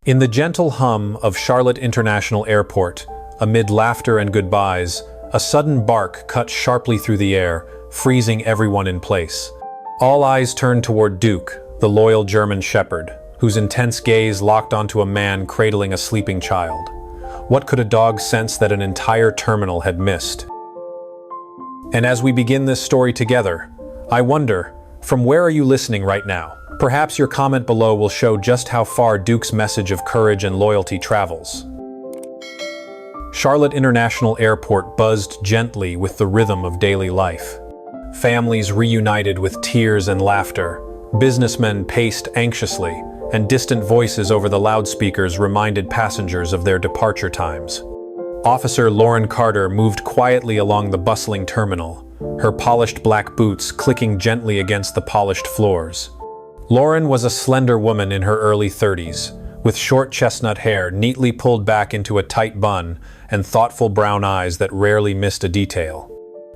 In the gentle hum of Charlotte International Airport, amid laughter and goodbyes, a sudden bark cut sharply through the air, freezing everyone in place. All eyes turned toward Duke, the loyal German shepherd, whose intense gaze locked onto a man cradling a sleeping child. What could a dog sense that an entire terminal had missed? And as we begin this story together, I wonder, from where are you listening right now? Perhaps your comment below will show just how far Duke's message of courage and loyalty travels. Charlotte International Airport buzzed gently with the rhythm of daily life. Families reunited with tears and laughter. Businessmen paced anxiously, and distant voices over the loudspeakers reminded passengers of their departure times. Officer Lauren Carter moved quietly along the bustling terminal, her polished black boots clicking gently against the polished floors. Lauren was a slender woman in her early 30s, with short chestnut hair neatly pulled back into a tight bun and thoughtful brown eyes that rarely missed a detail.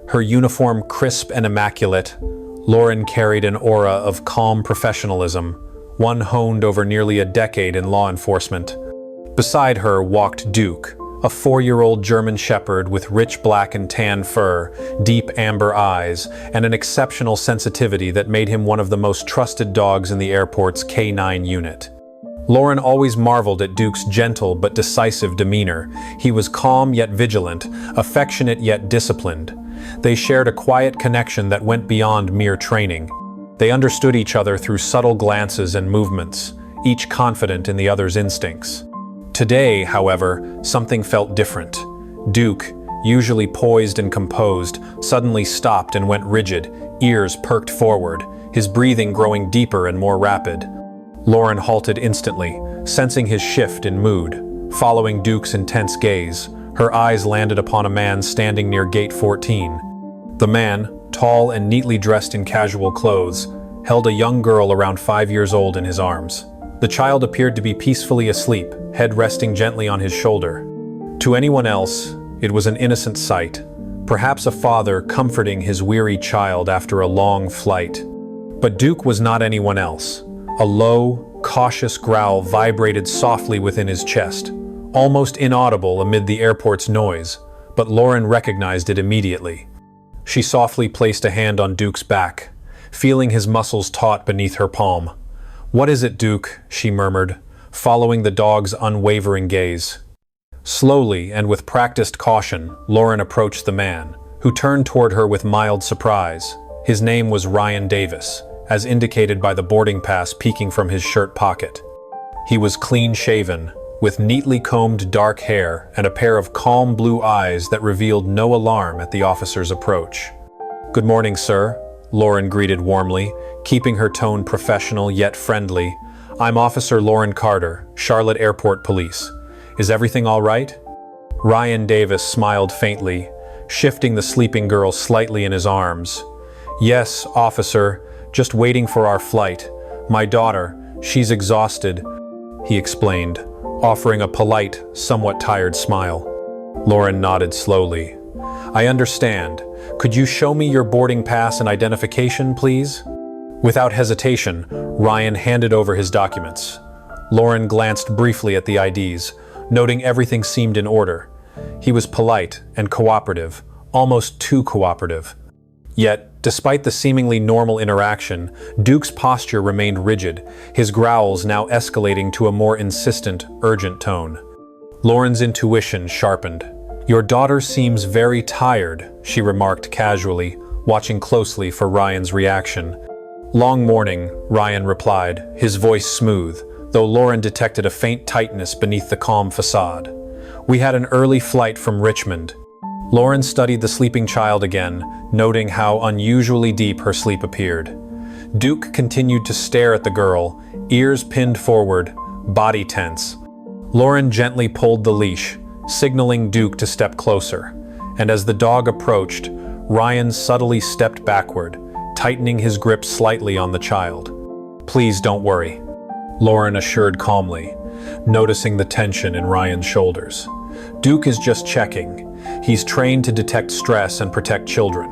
Her uniform crisp and immaculate, Lauren carried an aura of calm professionalism, one honed over nearly a decade in law enforcement. Beside her walked Duke, a 4-year-old German shepherd with rich black and tan fur, deep amber eyes, and an exceptional sensitivity that made him one of the most trusted dogs in the airport's K9 unit. Lauren always marveled at Duke's gentle but decisive demeanor. He was calm yet vigilant, affectionate yet disciplined. They shared a quiet connection that went beyond mere training. They understood each other through subtle glances and movements, each confident in the other's instincts. Today, however, something felt different. Duke, usually poised and composed, suddenly stopped and went rigid, ears perked forward, his breathing growing deeper and more rapid. Lauren halted instantly, sensing his shift in mood. Following Duke's intense gaze, her eyes landed upon a man standing near Gate 14. The man, tall and neatly dressed in casual clothes, held a young girl around 5 years old in his arms. The child appeared to be peacefully asleep, head resting gently on his shoulder. To anyone else, it was an innocent sight, perhaps a father comforting his weary child after a long flight. But Duke was not anyone else. A low, cautious growl vibrated softly within his chest, almost inaudible amid the airport's noise, but Lauren recognized it immediately. She softly placed a hand on Duke's back, feeling his muscles taut beneath her palm. "What is it, Duke?" she murmured, following the dog's unwavering gaze. Slowly and with practiced caution, Lauren approached the man, who turned toward her with mild surprise. His name was Ryan Davis, as indicated by the boarding pass peeking from his shirt pocket. He was clean-shaven, with neatly combed dark hair and a pair of calm blue eyes that revealed no alarm at the officer's approach. "Good morning, sir," Lauren greeted warmly, keeping her tone professional yet friendly. "I'm Officer Lauren Carter, Charlotte Airport Police. Is everything all right?" Ryan Davis smiled faintly, shifting the sleeping girl slightly in his arms. "Yes, officer, just waiting for our flight. My daughter, she's exhausted," he explained, offering a polite, somewhat tired smile. Lauren nodded slowly. "I understand. Could you show me your boarding pass and identification, please?" Without hesitation, Ryan handed over his documents. Lauren glanced briefly at the IDs, noting everything seemed in order. He was polite and cooperative, almost too cooperative. Yet, despite the seemingly normal interaction, Duke's posture remained rigid, his growls now escalating to a more insistent, urgent tone. Lauren's intuition sharpened. "Your daughter seems very tired," she remarked casually, watching closely for Ryan's reaction. "Long morning," Ryan replied, his voice smooth, though Lauren detected a faint tightness beneath the calm facade. "We had an early flight from Richmond." Lauren studied the sleeping child again, noting how unusually deep her sleep appeared. Duke continued to stare at the girl, ears pinned forward, body tense. Lauren gently pulled the leash, signaling Duke to step closer, and as the dog approached, Ryan subtly stepped backward, tightening his grip slightly on the child. "Please don't worry," Lauren assured calmly, noticing the tension in Ryan's shoulders. "Duke is just checking. He's trained to detect stress and protect children.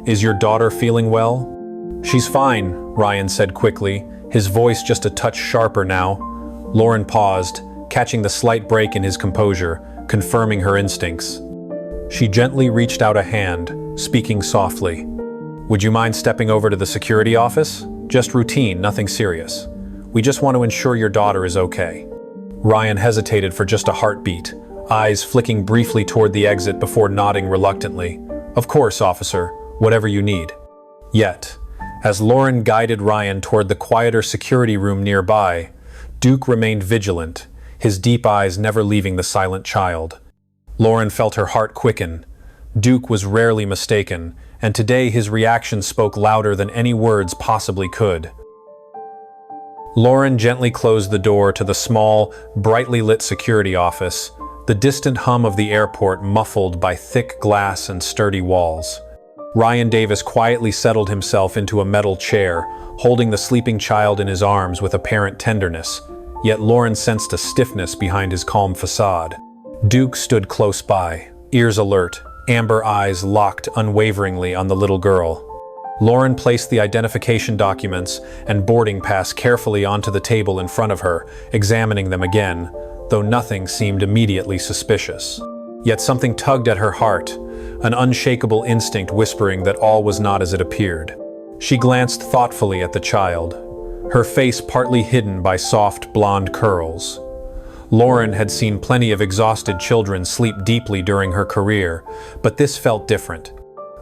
Is your daughter feeling well?" "She's fine," Ryan said quickly, his voice just a touch sharper now. Lauren paused, catching the slight break in his composure, confirming her instincts. She gently reached out a hand, speaking softly. "Would you mind stepping over to the security office? Just routine, nothing serious. We just want to ensure your daughter is okay." Ryan hesitated for just a heartbeat, eyes flicking briefly toward the exit before nodding reluctantly. "Of course, officer, whatever you need." Yet, as Lauren guided Ryan toward the quieter security room nearby, Duke remained vigilant, his deep eyes never leaving the silent child. Lauren felt her heart quicken. Duke was rarely mistaken, and today his reaction spoke louder than any words possibly could. Lauren gently closed the door to the small, brightly lit security office, the distant hum of the airport muffled by thick glass and sturdy walls. Ryan Davis quietly settled himself into a metal chair, holding the sleeping child in his arms with apparent tenderness, yet Lauren sensed a stiffness behind his calm facade. Duke stood close by, ears alert, amber eyes locked unwaveringly on the little girl. Lauren placed the identification documents and boarding pass carefully onto the table in front of her, examining them again, though nothing seemed immediately suspicious. Yet something tugged at her heart, an unshakable instinct whispering that all was not as it appeared. She glanced thoughtfully at the child, her face partly hidden by soft blonde curls. Lauren had seen plenty of exhausted children sleep deeply during her career, but this felt different.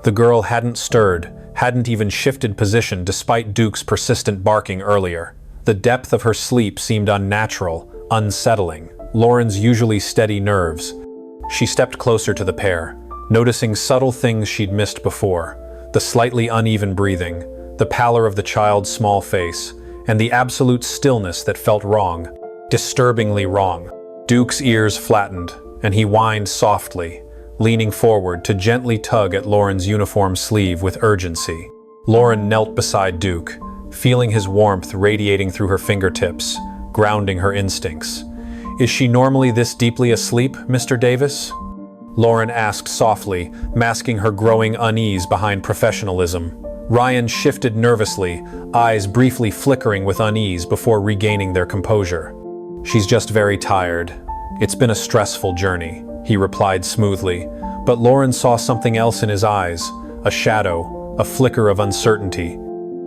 The girl hadn't stirred, hadn't even shifted position despite Duke's persistent barking earlier. The depth of her sleep seemed unnatural, unsettling, Lauren's usually steady nerves. She stepped closer to the pair, noticing subtle things she'd missed before, the slightly uneven breathing, the pallor of the child's small face, and the absolute stillness that felt wrong, disturbingly wrong. Duke's ears flattened, and he whined softly, leaning forward to gently tug at Lauren's uniform sleeve with urgency. Lauren knelt beside Duke, feeling his warmth radiating through her fingertips, grounding her instincts. "Is she normally this deeply asleep, Mr. Davis?" Lauren asked softly, masking her growing unease behind professionalism. Ryan shifted nervously, eyes briefly flickering with unease before regaining their composure. "She's just very tired. It's been a stressful journey," he replied smoothly, but Lauren saw something else in his eyes, a shadow, a flicker of uncertainty.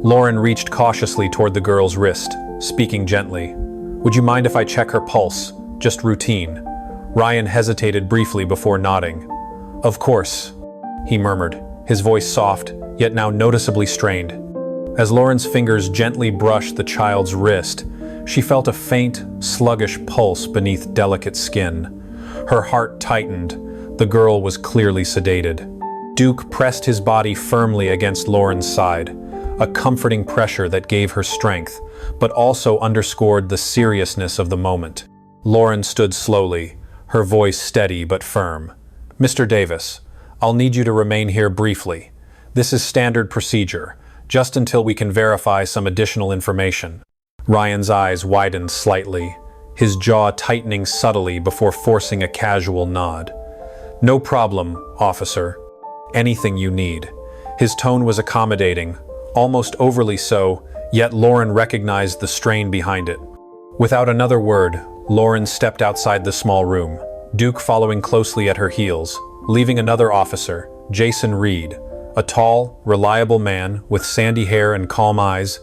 Lauren reached cautiously toward the girl's wrist, speaking gently. "Would you mind if I check her pulse? Just routine." Ryan hesitated briefly before nodding. "Of course," he murmured, his voice soft, yet now noticeably strained. As Lauren's fingers gently brushed the child's wrist, she felt a faint, sluggish pulse beneath delicate skin. Her heart tightened. The girl was clearly sedated. Duke pressed his body firmly against Lauren's side, a comforting pressure that gave her strength, but also underscored the seriousness of the moment. Lauren stood slowly, her voice steady but firm. "Mr. Davis, I'll need you to remain here briefly. This is standard procedure, just until we can verify some additional information." Ryan's eyes widened slightly, his jaw tightening subtly before forcing a casual nod. "No problem, officer. Anything you need." His tone was accommodating, almost overly so, yet Lauren recognized the strain behind it. Without another word, Lauren stepped outside the small room, Duke following closely at her heels, leaving another officer, Jason Reed, a tall, reliable man with sandy hair and calm eyes,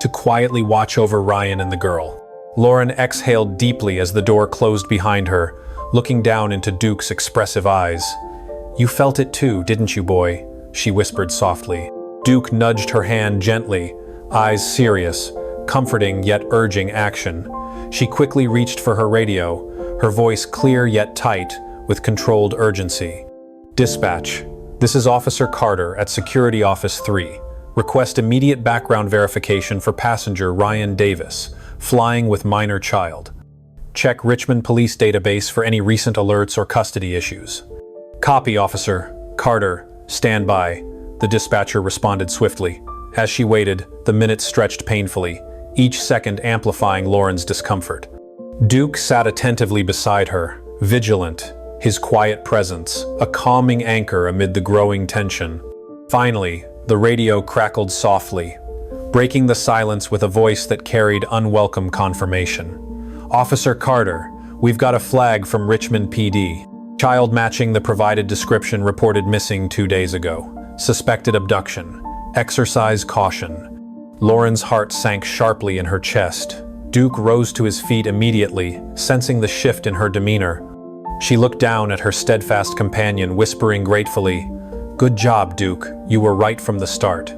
to quietly watch over Ryan and the girl. Lauren exhaled deeply as the door closed behind her, looking down into Duke's expressive eyes. "You felt it too, didn't you, boy?" she whispered softly. Duke nudged her hand gently, eyes serious, comforting yet urging action. She quickly reached for her radio, her voice clear yet tight, with controlled urgency. "Dispatch, this is Officer Carter at Security Office 3. Request immediate background verification for passenger Ryan Davis, flying with minor child. Check Richmond Police Database for any recent alerts or custody issues." "Copy, Officer. Carter, stand by," the dispatcher responded swiftly. As she waited, the minutes stretched painfully, each second amplifying Lauren's discomfort. Duke sat attentively beside her, vigilant, his quiet presence, a calming anchor amid the growing tension. Finally, the radio crackled softly, breaking the silence with a voice that carried unwelcome confirmation. "Officer Carter, we've got a flag from Richmond PD. Child matching the provided description reported missing 2 days ago. Suspected abduction. Exercise caution." Lauren's heart sank sharply in her chest. Duke rose to his feet immediately, sensing the shift in her demeanor. She looked down at her steadfast companion, whispering gratefully, "Good job, Duke. You were right from the start."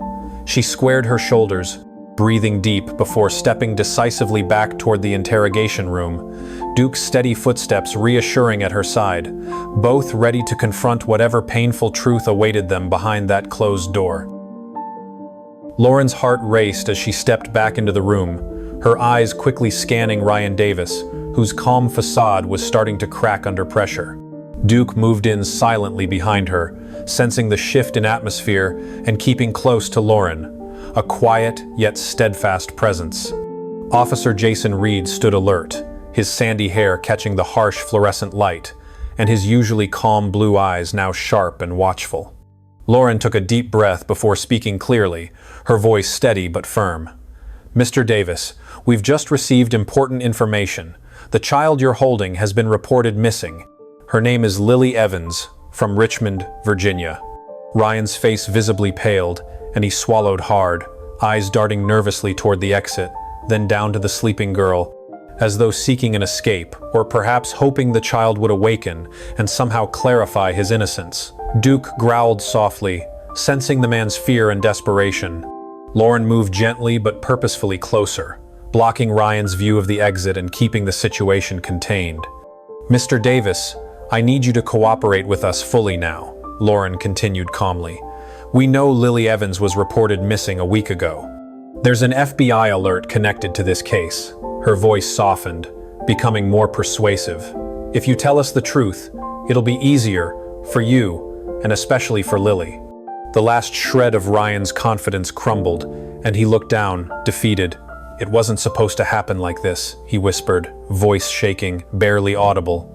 She squared her shoulders, breathing deep before stepping decisively back toward the interrogation room, Duke's steady footsteps reassuring at her side, both ready to confront whatever painful truth awaited them behind that closed door. Lauren's heart raced as she stepped back into the room, her eyes quickly scanning Ryan Davis, whose calm facade was starting to crack under pressure. Duke moved in silently behind her, sensing the shift in atmosphere and keeping close to Lauren, a quiet yet steadfast presence. Officer Jason Reed stood alert, his sandy hair catching the harsh fluorescent light, and his usually calm blue eyes now sharp and watchful. Lauren took a deep breath before speaking clearly, her voice steady but firm. "Mr. Davis, we've just received important information. The child you're holding has been reported missing. Her name is Lily Evans, from Richmond, Virginia." Ryan's face visibly paled, and he swallowed hard, eyes darting nervously toward the exit, then down to the sleeping girl, as though seeking an escape, or perhaps hoping the child would awaken and somehow clarify his innocence. Duke growled softly, sensing the man's fear and desperation. Lauren moved gently but purposefully closer, blocking Ryan's view of the exit and keeping the situation contained. "Mr. Davis, I need you to cooperate with us fully now," Lauren continued calmly. "We know Lily Evans was reported missing a week ago. There's an FBI alert connected to this case." Her voice softened, becoming more persuasive. "If you tell us the truth, it'll be easier for you, and especially for Lily." The last shred of Ryan's confidence crumbled, and he looked down, defeated. "It wasn't supposed to happen like this," he whispered, voice shaking, barely audible.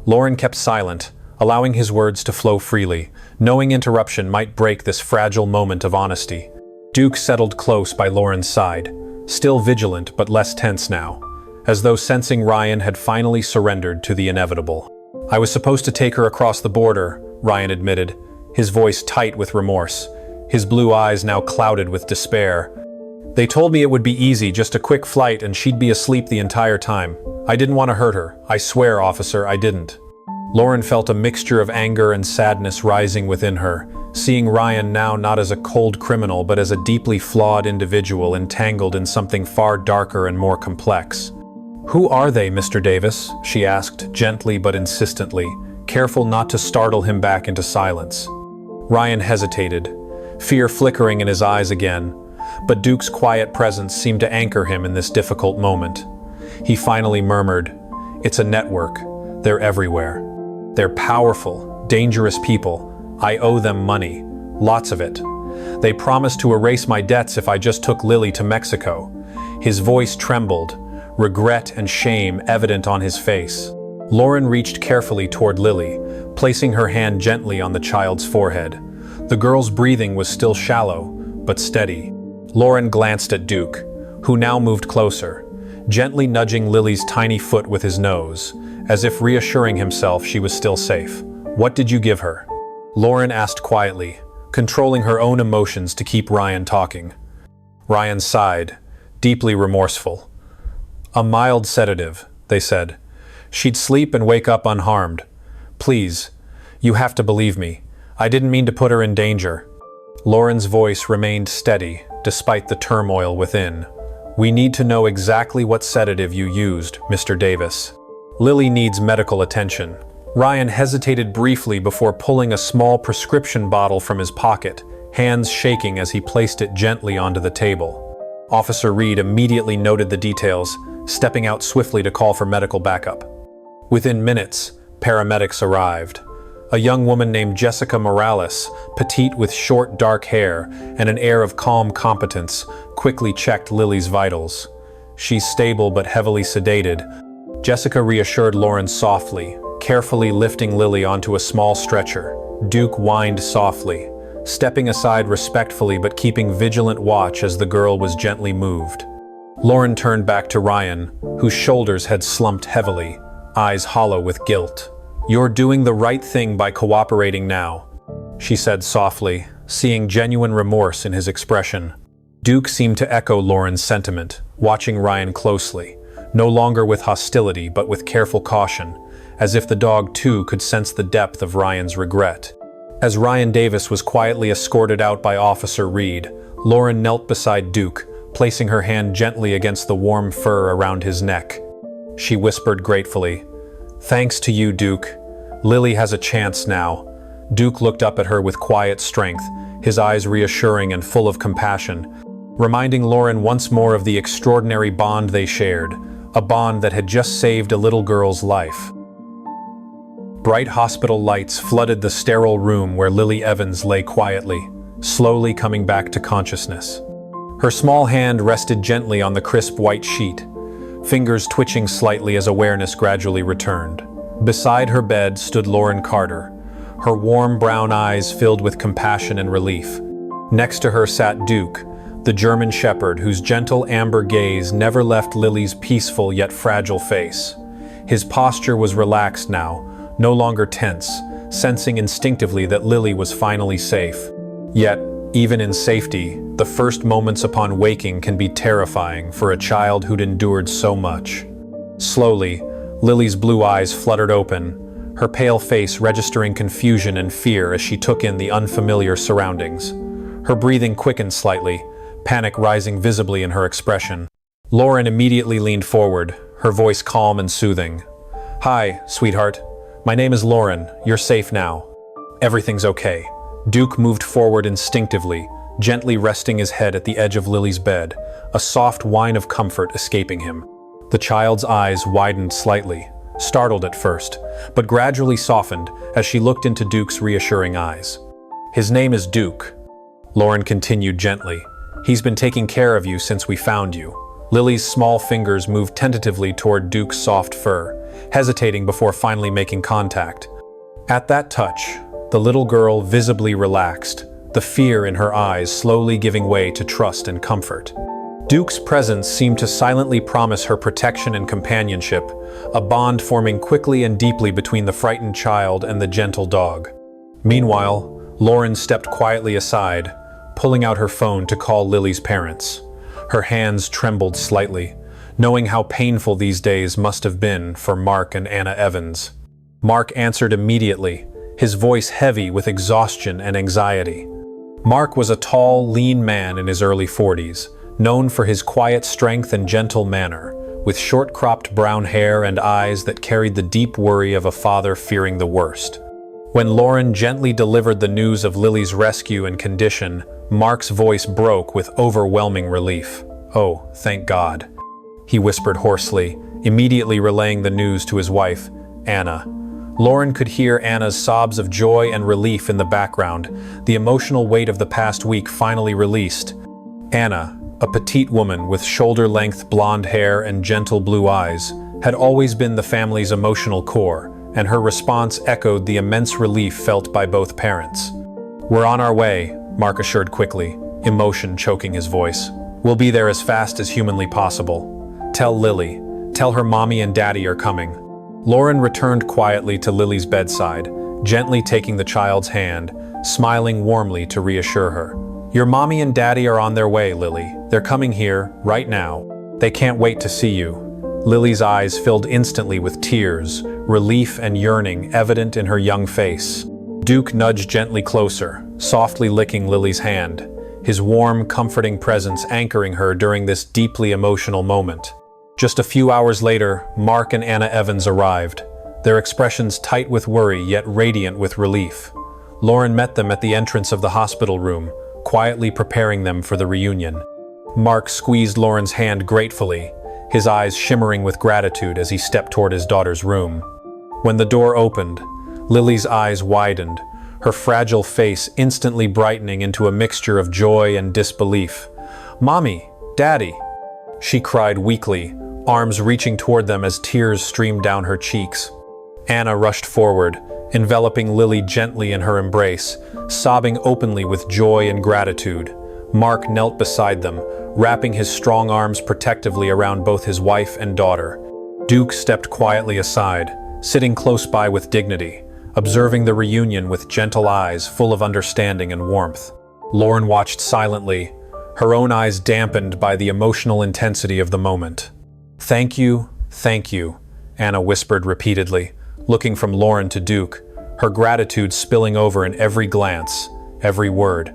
Lauren kept silent, allowing his words to flow freely, knowing interruption might break this fragile moment of honesty. Duke settled close by Lauren's side, still vigilant but less tense now, as though sensing Ryan had finally surrendered to the inevitable. "I was supposed to take her across the border," Ryan admitted, his voice tight with remorse, his blue eyes now clouded with despair. "They told me it would be easy, just a quick flight, and she'd be asleep the entire time. I didn't want to hurt her. I swear, officer, I didn't." Lauren felt a mixture of anger and sadness rising within her, seeing Ryan now not as a cold criminal but as a deeply flawed individual entangled in something far darker and more complex. "Who are they, Mr. Davis?" she asked, gently but insistently, careful not to startle him back into silence. Ryan hesitated, fear flickering in his eyes again, but Duke's quiet presence seemed to anchor him in this difficult moment. He finally murmured, "It's a network. They're everywhere. They're powerful, dangerous people. I owe them money. Lots of it. They promised to erase my debts if I just took Lily to Mexico." His voice trembled, regret and shame evident on his face. Lauren reached carefully toward Lily, placing her hand gently on the child's forehead. The girl's breathing was still shallow, but steady. Lauren glanced at Duke, who now moved closer, gently nudging Lily's tiny foot with his nose, as if reassuring himself she was still safe. "What did you give her?" Lauren asked quietly, controlling her own emotions to keep Ryan talking. Ryan sighed, deeply remorseful. "A mild sedative," they said. "She'd sleep and wake up unharmed. Please, you have to believe me. I didn't mean to put her in danger." Lauren's voice remained steady, despite the turmoil within. "We need to know exactly what sedative you used, Mr. Davis. Lily needs medical attention." Ryan hesitated briefly before pulling a small prescription bottle from his pocket, hands shaking as he placed it gently onto the table. Officer Reed immediately noted the details, stepping out swiftly to call for medical backup. Within minutes, paramedics arrived. A young woman named Jessica Morales, petite with short dark hair and an air of calm competence, quickly checked Lily's vitals. "She's stable but heavily sedated," Jessica reassured Lauren softly, carefully lifting Lily onto a small stretcher. Duke whined softly, stepping aside respectfully but keeping vigilant watch as the girl was gently moved. Lauren turned back to Ryan, whose shoulders had slumped heavily, eyes hollow with guilt. "You're doing the right thing by cooperating now," she said softly, seeing genuine remorse in his expression. Duke seemed to echo Lauren's sentiment, watching Ryan closely, no longer with hostility but with careful caution, as if the dog too could sense the depth of Ryan's regret. As Ryan Davis was quietly escorted out by Officer Reed, Lauren knelt beside Duke, placing her hand gently against the warm fur around his neck. She whispered gratefully, "Thanks to you, Duke. Lily has a chance now." Duke looked up at her with quiet strength, his eyes reassuring and full of compassion, reminding Lauren once more of the extraordinary bond they shared, a bond that had just saved a little girl's life. Bright hospital lights flooded the sterile room where Lily Evans lay quietly, slowly coming back to consciousness. Her small hand rested gently on the crisp white sheet, fingers twitching slightly as awareness gradually returned. Beside her bed stood Lauren Carter, her warm brown eyes filled with compassion and relief. Next to her sat Duke, the German shepherd whose gentle amber gaze never left Lily's peaceful yet fragile face. His posture was relaxed now, no longer tense, sensing instinctively that Lily was finally safe. Yet, even in safety, the first moments upon waking can be terrifying for a child who'd endured so much. Slowly, Lily's blue eyes fluttered open, her pale face registering confusion and fear as she took in the unfamiliar surroundings. Her breathing quickened slightly, panic rising visibly in her expression. Lauren immediately leaned forward, her voice calm and soothing. "Hi, sweetheart. My name is Lauren. You're safe now. Everything's okay." Duke moved forward instinctively, gently resting his head at the edge of Lily's bed, a soft whine of comfort escaping him. The child's eyes widened slightly, startled at first, but gradually softened as she looked into Duke's reassuring eyes. "His name is Duke," Lauren continued gently. "He's been taking care of you since we found you." Lily's small fingers moved tentatively toward Duke's soft fur, hesitating before finally making contact. At that touch, the little girl visibly relaxed, the fear in her eyes slowly giving way to trust and comfort. Duke's presence seemed to silently promise her protection and companionship, a bond forming quickly and deeply between the frightened child and the gentle dog. Meanwhile, Lauren stepped quietly aside, pulling out her phone to call Lily's parents. Her hands trembled slightly, knowing how painful these days must have been for Mark and Anna Evans. Mark answered immediately, his voice heavy with exhaustion and anxiety. Mark was a tall, lean man in his early 40s, known for his quiet strength and gentle manner, with short-cropped brown hair and eyes that carried the deep worry of a father fearing the worst. When Lauren gently delivered the news of Lily's rescue and condition, Mark's voice broke with overwhelming relief. "Oh, thank God," he whispered hoarsely, immediately relaying the news to his wife, Anna. Lauren could hear Anna's sobs of joy and relief in the background, the emotional weight of the past week finally released. Anna, a petite woman with shoulder-length blonde hair and gentle blue eyes, had always been the family's emotional core, and her response echoed the immense relief felt by both parents. "We're on our way," Mark assured quickly, emotion choking his voice. "We'll be there as fast as humanly possible. Tell Lily. Tell her mommy and daddy are coming." Lauren returned quietly to Lily's bedside, gently taking the child's hand, smiling warmly to reassure her. "Your mommy and daddy are on their way, Lily. They're coming here, right now. They can't wait to see you." Lily's eyes filled instantly with tears, relief and yearning evident in her young face. Duke nudged gently closer, softly licking Lily's hand, his warm, comforting presence anchoring her during this deeply emotional moment. Just a few hours later, Mark and Anna Evans arrived, their expressions tight with worry yet radiant with relief. Lauren met them at the entrance of the hospital room, quietly preparing them for the reunion. Mark squeezed Lauren's hand gratefully, his eyes shimmering with gratitude as he stepped toward his daughter's room. When the door opened, Lily's eyes widened, her fragile face instantly brightening into a mixture of joy and disbelief. "Mommy, Daddy," she cried weakly, arms reaching toward them as tears streamed down her cheeks. Anna rushed forward, enveloping Lily gently in her embrace, sobbing openly with joy and gratitude. Mark knelt beside them, wrapping his strong arms protectively around both his wife and daughter. Duke stepped quietly aside, sitting close by with dignity, observing the reunion with gentle eyes full of understanding and warmth. Lauren watched silently, her own eyes dampened by the emotional intensity of the moment. Thank you," Anna whispered repeatedly, looking from Lauren to Duke, her gratitude spilling over in every glance, every word.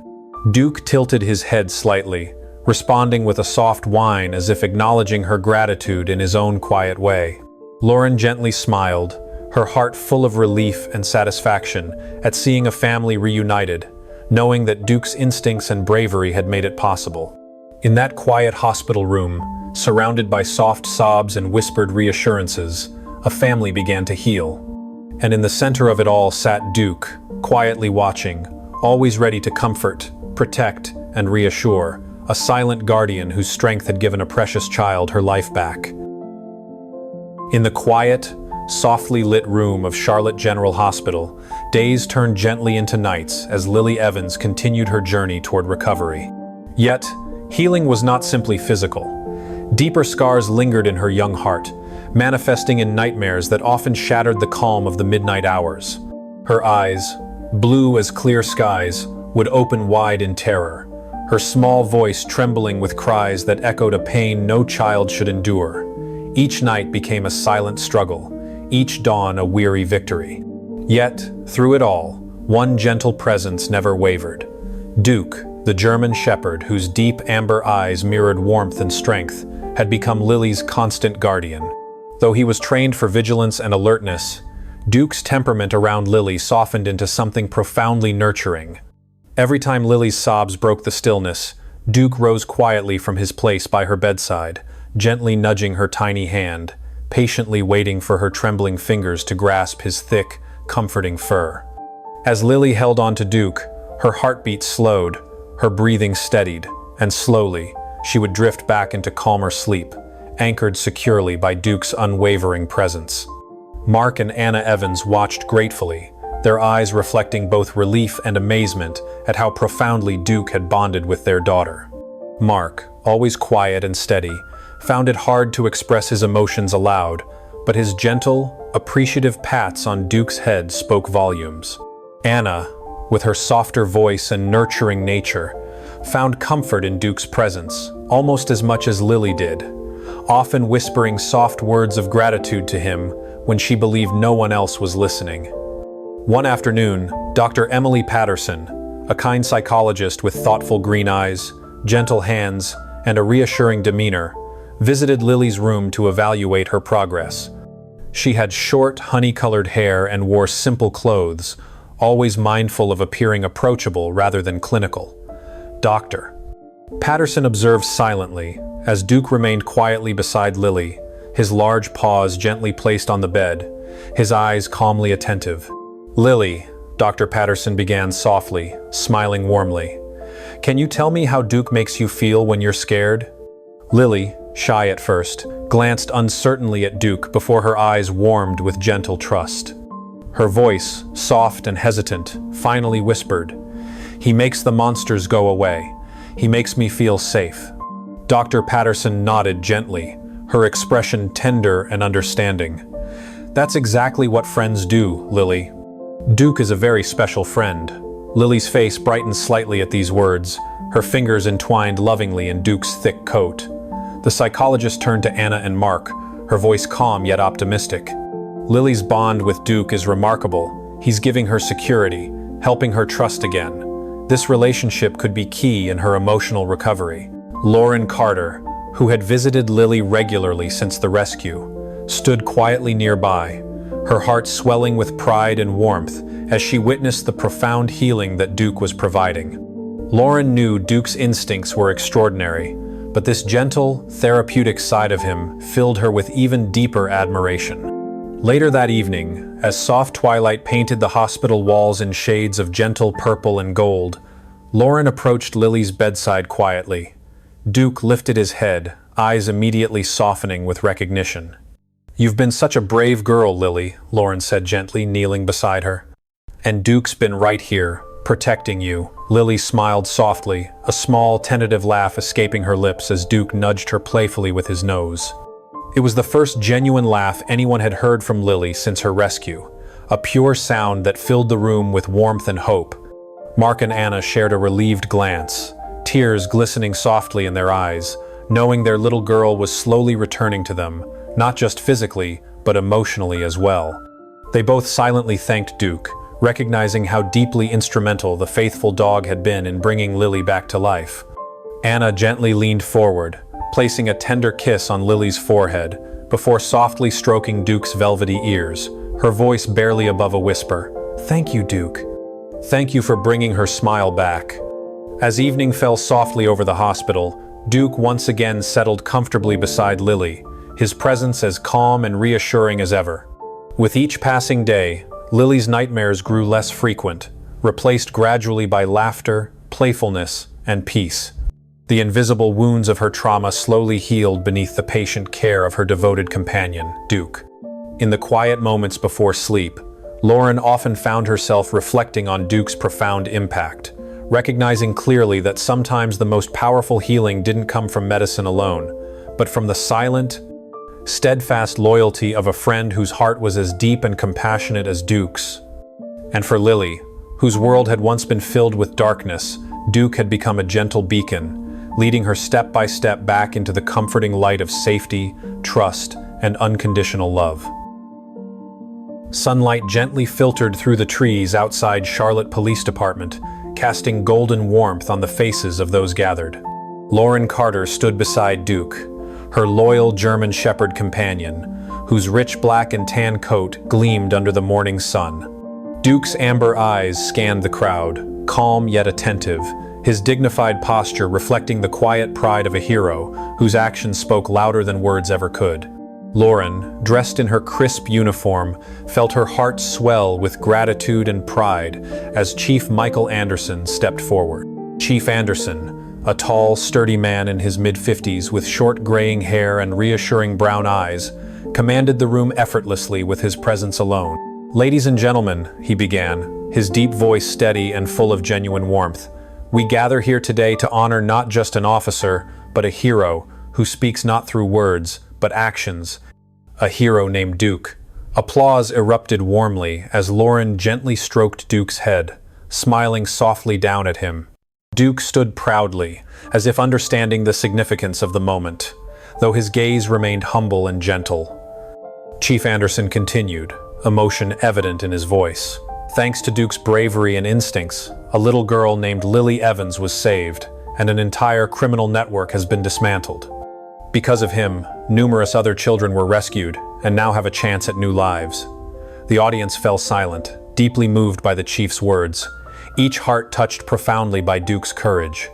Duke tilted his head slightly, responding with a soft whine as if acknowledging her gratitude in his own quiet way. Lauren gently smiled, her heart full of relief and satisfaction at seeing a family reunited, knowing that Duke's instincts and bravery had made it possible. In that quiet hospital room, surrounded by soft sobs and whispered reassurances, a family began to heal. And in the center of it all sat Duke, quietly watching, always ready to comfort, protect, and reassure, a silent guardian whose strength had given a precious child her life back. In the quiet, softly lit room of Charlotte General Hospital, days turned gently into nights as Lily Evans continued her journey toward recovery. Yet, healing was not simply physical. Deeper scars lingered in her young heart, manifesting in nightmares that often shattered the calm of the midnight hours. Her eyes, blue as clear skies, would open wide in terror, her small voice trembling with cries that echoed a pain no child should endure. Each night became a silent struggle, each dawn a weary victory. Yet, through it all, one gentle presence never wavered. Duke, the German shepherd whose deep amber eyes mirrored warmth and strength, had become Lily's constant guardian. Though he was trained for vigilance and alertness, Duke's temperament around Lily softened into something profoundly nurturing. Every time Lily's sobs broke the stillness, Duke rose quietly from his place by her bedside, gently nudging her tiny hand, patiently waiting for her trembling fingers to grasp his thick, comforting fur. As Lily held on to Duke, her heartbeat slowed, her breathing steadied, and slowly, she would drift back into calmer sleep, anchored securely by Duke's unwavering presence. Mark and Anna Evans watched gratefully, their eyes reflecting both relief and amazement at how profoundly Duke had bonded with their daughter. Mark, always quiet and steady, found it hard to express his emotions aloud, but his gentle, appreciative pats on Duke's head spoke volumes. Anna, with her softer voice and nurturing nature, found comfort in Duke's presence, almost as much as Lily did, often whispering soft words of gratitude to him when she believed no one else was listening. One afternoon, Dr. Emily Patterson, a kind psychologist with thoughtful green eyes, gentle hands, and a reassuring demeanor, visited Lily's room to evaluate her progress. She had short, honey-colored hair and wore simple clothes, always mindful of appearing approachable rather than clinical. Doctor. Patterson observed silently, as Duke remained quietly beside Lily, his large paws gently placed on the bed, his eyes calmly attentive. "Lily," Dr. Patterson began softly, smiling warmly, "can you tell me how Duke makes you feel when you're scared?" Lily, shy at first, glanced uncertainly at Duke before her eyes warmed with gentle trust. Her voice, soft and hesitant, finally whispered, "He makes the monsters go away. He makes me feel safe." Dr. Patterson nodded gently, her expression tender and understanding. "That's exactly what friends do, Lily. Duke is a very special friend." Lily's face brightened slightly at these words, her fingers entwined lovingly in Duke's thick coat. The psychologist turned to Anna and Mark, her voice calm yet optimistic. "Lily's bond with Duke is remarkable. He's giving her security, helping her trust again. This relationship could be key in her emotional recovery." Lauren Carter, who had visited Lily regularly since the rescue, stood quietly nearby, her heart swelling with pride and warmth as she witnessed the profound healing that Duke was providing. Lauren knew Duke's instincts were extraordinary, but this gentle, therapeutic side of him filled her with even deeper admiration. Later that evening, as soft twilight painted the hospital walls in shades of gentle purple and gold, Lauren approached Lily's bedside quietly. Duke lifted his head, eyes immediately softening with recognition. "You've been such a brave girl, Lily," Lauren said gently, kneeling beside her. "And Duke's been right here, protecting you, Lily smiled softly, a small, tentative laugh escaping her lips as Duke nudged her playfully with his nose. It was the first genuine laugh anyone had heard from Lily since her rescue, a pure sound that filled the room with warmth and hope. Mark and Anna shared a relieved glance, tears glistening softly in their eyes, knowing their little girl was slowly returning to them, not just physically, but emotionally as well. They both silently thanked Duke, recognizing how deeply instrumental the faithful dog had been in bringing Lily back to life. Anna gently leaned forward, placing a tender kiss on Lily's forehead, before softly stroking Duke's velvety ears, her voice barely above a whisper. "Thank you, Duke. Thank you for bringing her smile back." As evening fell softly over the hospital, Duke once again settled comfortably beside Lily, his presence as calm and reassuring as ever. With each passing day, Lily's nightmares grew less frequent, replaced gradually by laughter, playfulness, and peace. The invisible wounds of her trauma slowly healed beneath the patient care of her devoted companion, Duke. In the quiet moments before sleep, Lauren often found herself reflecting on Duke's profound impact, recognizing clearly that sometimes the most powerful healing didn't come from medicine alone, but from the silent, steadfast loyalty of a friend whose heart was as deep and compassionate as Duke's. And for Lily, whose world had once been filled with darkness, Duke had become a gentle beacon, leading her step by step back into the comforting light of safety, trust, and unconditional love. Sunlight gently filtered through the trees outside Charlotte Police Department, casting golden warmth on the faces of those gathered. Lauren Carter stood beside Duke, her loyal German Shepherd companion, whose rich black and tan coat gleamed under the morning sun. Duke's amber eyes scanned the crowd, calm yet attentive, his dignified posture reflecting the quiet pride of a hero whose actions spoke louder than words ever could. Lauren, dressed in her crisp uniform, felt her heart swell with gratitude and pride as Chief Michael Anderson stepped forward. Chief Anderson, a tall, sturdy man in his mid-50s with short graying hair and reassuring brown eyes, commanded the room effortlessly with his presence alone. "Ladies and gentlemen," he began, his deep voice steady and full of genuine warmth, "we gather here today to honor not just an officer, but a hero who speaks not through words, but actions. A hero named Duke." Applause erupted warmly as Lauren gently stroked Duke's head, smiling softly down at him. Duke stood proudly, as if understanding the significance of the moment, though his gaze remained humble and gentle. Chief Anderson continued, emotion evident in his voice. "Thanks to Duke's bravery and instincts, a little girl named Lily Evans was saved, and an entire criminal network has been dismantled. Because of him, numerous other children were rescued and now have a chance at new lives." The audience fell silent, deeply moved by the chief's words, each heart touched profoundly by Duke's courage.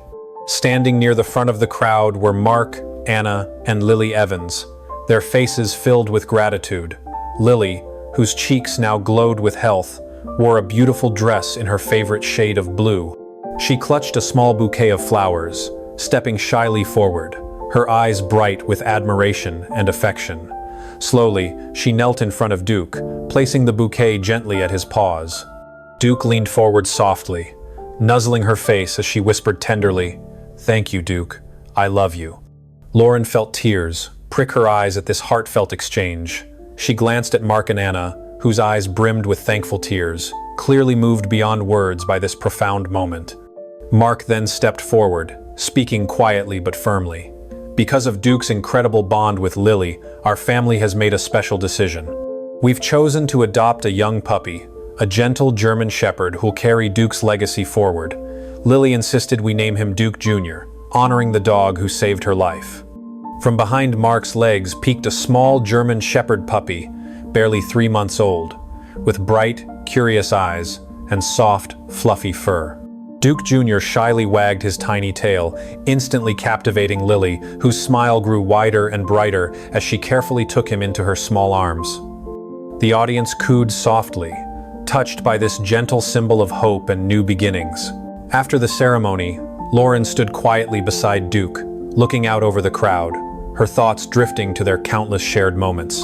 Standing near the front of the crowd were Mark, Anna, and Lily Evans, their faces filled with gratitude. Lily, whose cheeks now glowed with health, wore a beautiful dress in her favorite shade of blue. She clutched a small bouquet of flowers, stepping shyly forward, her eyes bright with admiration and affection. Slowly, she knelt in front of Duke, placing the bouquet gently at his paws. Duke leaned forward softly, nuzzling her face as she whispered tenderly, "Thank you, Duke. I love you." Lauren felt tears prick her eyes at this heartfelt exchange. She glanced at Mark and Anna, whose eyes brimmed with thankful tears, clearly moved beyond words by this profound moment. Mark then stepped forward, speaking quietly but firmly. "Because of Duke's incredible bond with Lily, our family has made a special decision. We've chosen to adopt a young puppy, a gentle German Shepherd who'll carry Duke's legacy forward. Lily insisted we name him Duke Jr., honoring the dog who saved her life." From behind Mark's legs peeked a small German Shepherd puppy, barely 3 months old, with bright, curious eyes and soft, fluffy fur. Duke Jr. shyly wagged his tiny tail, instantly captivating Lily, whose smile grew wider and brighter as she carefully took him into her small arms. The audience cooed softly, touched by this gentle symbol of hope and new beginnings. After the ceremony, Lauren stood quietly beside Duke, looking out over the crowd, her thoughts drifting to their countless shared moments.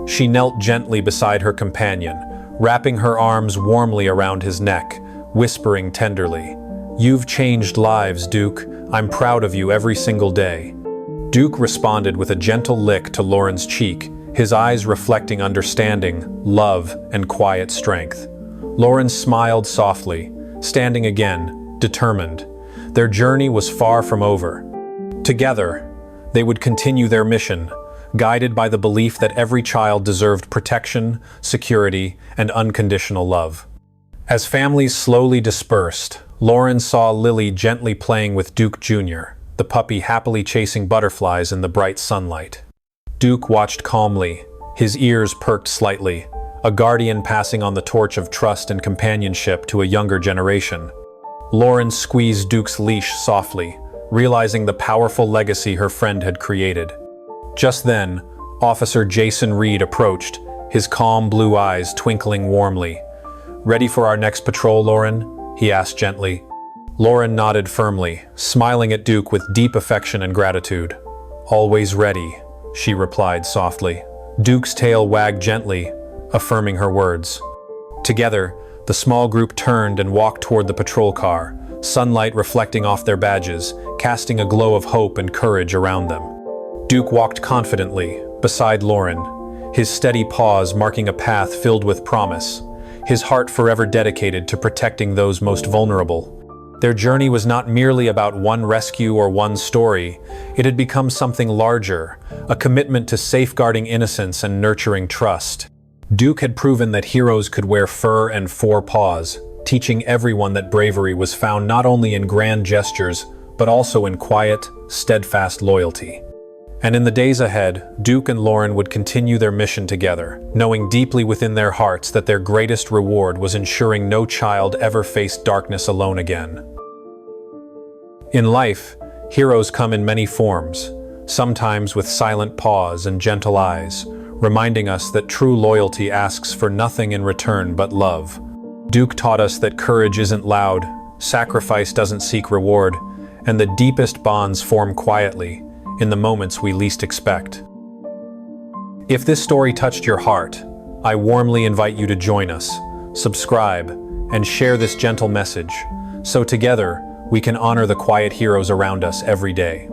She knelt gently beside her companion, wrapping her arms warmly around his neck, whispering tenderly, "You've changed lives, Duke. I'm proud of you every single day." Duke responded with a gentle lick to Lauren's cheek, his eyes reflecting understanding, love, and quiet strength. Lauren smiled softly, standing again, determined. Their journey was far from over. Together, they would continue their mission, guided by the belief that every child deserved protection, security, and unconditional love. As families slowly dispersed, Lauren saw Lily gently playing with Duke Jr., the puppy happily chasing butterflies in the bright sunlight. Duke watched calmly, his ears perked slightly, a guardian passing on the torch of trust and companionship to a younger generation. Lauren squeezed Duke's leash softly, realizing the powerful legacy her friend had created. Just then, Officer Jason Reed approached, his calm blue eyes twinkling warmly. "Ready for our next patrol, Lauren?" he asked gently. Lauren nodded firmly, smiling at Duke with deep affection and gratitude. "Always ready," she replied softly. Duke's tail wagged gently, affirming her words. Together, the small group turned and walked toward the patrol car, sunlight reflecting off their badges, casting a glow of hope and courage around them. Duke walked confidently, beside Lauren, his steady paws marking a path filled with promise, his heart forever dedicated to protecting those most vulnerable. Their journey was not merely about one rescue or one story. It had become something larger, a commitment to safeguarding innocence and nurturing trust. Duke had proven that heroes could wear fur and four paws, teaching everyone that bravery was found not only in grand gestures, but also in quiet, steadfast loyalty. And in the days ahead, Duke and Lauren would continue their mission together, knowing deeply within their hearts that their greatest reward was ensuring no child ever faced darkness alone again. In life, heroes come in many forms, sometimes with silent paws and gentle eyes, reminding us that true loyalty asks for nothing in return but love. Duke taught us that courage isn't loud, sacrifice doesn't seek reward, and the deepest bonds form quietly, in the moments we least expect. If this story touched your heart, I warmly invite you to join us, subscribe, and share this gentle message, so together we can honor the quiet heroes around us every day.